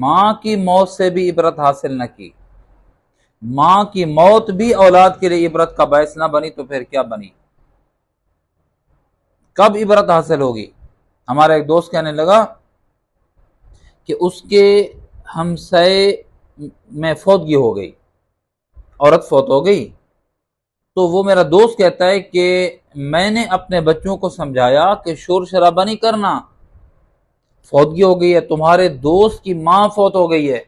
ماں کی موت سے بھی عبرت حاصل نہ کی، ماں کی موت بھی اولاد کے لیے عبرت کا باعث نہ بنی، تو پھر کیا بنی؟ کب عبرت حاصل ہوگی؟ ہمارا ایک دوست کہنے لگا کہ اس کے ہمسائے میں فوتگی ہو گئی، عورت فوت ہو گئی، تو وہ میرا دوست کہتا ہے کہ میں نے اپنے بچوں کو سمجھایا کہ شور شرابہ نہیں کرنا، فوتگی ہو گئی ہے، تمہارے دوست کی ماں فوت ہو گئی ہے،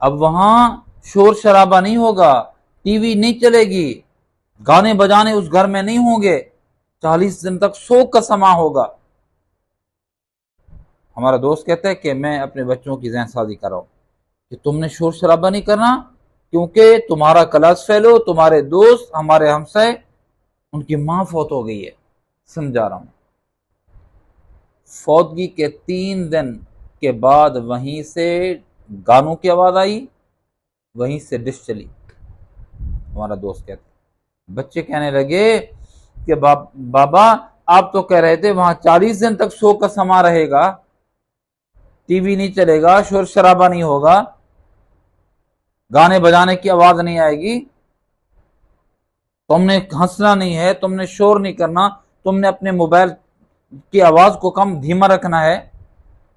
اب وہاں شور شرابہ نہیں ہوگا، ٹی وی نہیں چلے گی، گانے بجانے اس گھر میں نہیں ہوں گے، 40 دن تک سوگ کا سما ہوگا۔ ہمارا دوست کہتا ہے کہ میں اپنے بچوں کی ذہن سازی کر رہا ہوں کہ تم نے شور شرابہ نہیں کرنا، کیونکہ تمہارا کلاس فیلو، تمہارے دوست، ہمارے ہمسائے، ان کی ماں فوت ہو گئی ہے، سمجھا رہا ہوں۔ فوتگی کے 3 دن کے بعد وہیں سے گانوں کی آواز آئی، وہیں سے ڈش چلی۔ ہمارا دوست کہتا ہے، بچے کہنے لگے کہ بابا آپ تو کہہ رہے تھے وہاں 40 دن تک سو کا سما رہے گا، ٹی وی نہیں چلے گا، شور شرابہ نہیں ہوگا، گانے بجانے کی آواز نہیں آئے گی، تم نے ہنسنا نہیں ہے، تم نے شور نہیں کرنا، تم نے اپنے موبائل کی آواز کو کم دھیما رکھنا ہے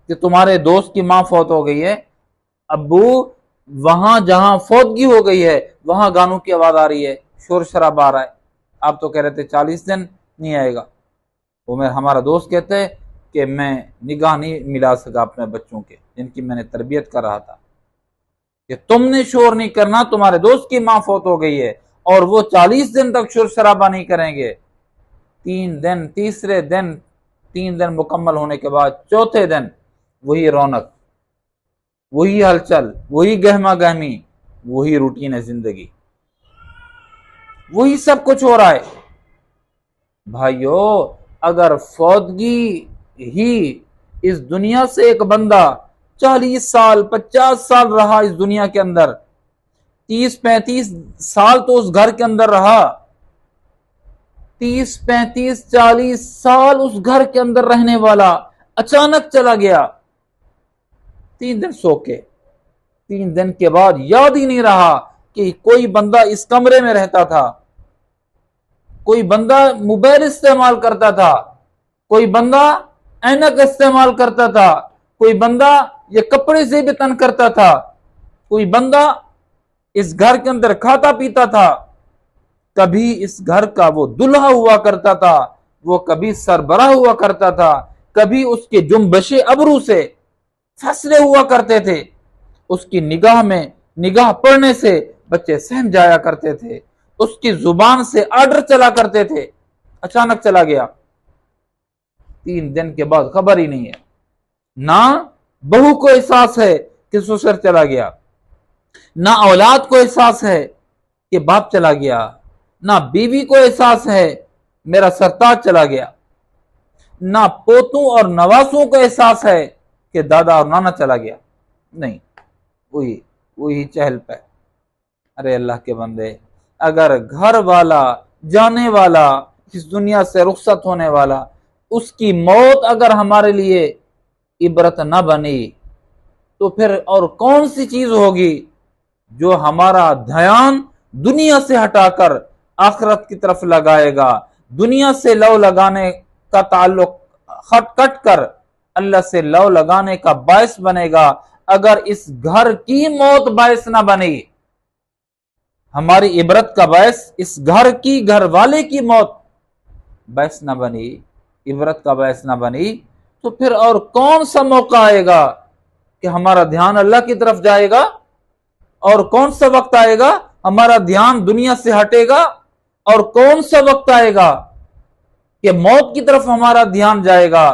کہ تمہارے دوست کی ماں فوت ہو گئی ہے۔ ابو وہاں جہاں فوتگی ہو گئی ہے وہاں گانوں کی آواز آ رہی ہے، شور شرابہ آ رہا ہے، آپ تو کہہ رہے تھے 40 دن نہیں آئے گا۔ ہمارا دوست کہتے ہیں کہ میں نگاہ نہیں ملا سکا اپنے بچوں کے، جن کی میں نے تربیت کر رہا تھا، کہ تم نے شور نہیں کرنا، تمہارے دوست کی ماں فوت ہو گئی ہے، اور وہ 40 دن تک شور شرابہ نہیں کریں گے۔ 3 دن مکمل ہونے کے بعد چوتھے دن وہی رونق، وہی ہلچل، وہی گہما گہمی، وہی روٹین ہے زندگی، وہی سب کچھ ہو رہا ہے۔ بھائیو، اگر فوتگی ہی اس دنیا سے ایک بندہ 40 سال 50 سال رہا اس دنیا کے اندر، 30-35 سال تو اس گھر کے اندر رہا، 30-35-40 سال اس گھر کے اندر رہنے والا اچانک چلا گیا 3 دن سو کے، 3 دن کے بعد یاد ہی نہیں رہا کہ کوئی بندہ اس کمرے میں رہتا تھا، کوئی بندہ موبائل استعمال کرتا تھا، کوئی بندہ اینک استعمال کرتا تھا، کوئی بندہ یہ کپڑے سے بھی تن کرتا تھا، کوئی بندہ اس گھر کے اندر کھاتا پیتا تھا، کبھی اس گھر کا وہ دلہا ہوا کرتا تھا، وہ کبھی سربراہ ہوا کرتا تھا، کبھی اس کے جنبش ابرو سے فیصلے ہوا کرتے تھے، اس کی نگاہ میں نگاہ پڑنے سے بچے سہم جایا کرتے تھے، اس کی زبان سے آرڈر چلا کرتے تھے، اچانک چلا گیا۔ 3 دن کے بعد خبر ہی نہیں ہے، نہ بہو کو احساس ہے کہ سسر چلا گیا، نہ اولاد کو احساس ہے کہ باپ چلا گیا، نہ بیوی کو احساس ہے میرا سرتاج چلا گیا، نہ پوتوں اور نواسوں کو احساس ہے کہ دادا اور نانا چلا گیا، نہیں، وہی چہل پہ۔ ارے اللہ کے بندے، اگر گھر والا جانے والا اس دنیا سے رخصت ہونے والا اس کی موت اگر ہمارے لیے عبرت نہ بنی تو پھر اور کون سی چیز ہوگی جو ہمارا دھیان دنیا سے ہٹا کر آخرت کی طرف لگائے گا، دنیا سے لو لگانے کا تعلق کٹ کر اللہ سے لو لگانے کا باعث بنے گا۔ اگر اس گھر کی موت باعث نہ بنی، ہماری عبرت کا باعث اس گھر کی گھر والے کی موت باعث نہ بنی، عبرت کا باعث نہ بنی، تو پھر اور کون سا موقع آئے گا کہ ہمارا دھیان اللہ کی طرف جائے گا؟ اور کون سا وقت آئے گا ہمارا دھیان دنیا سے ہٹے گا؟ اور کون سا وقت آئے گا کہ موت کی طرف ہمارا دھیان جائے گا؟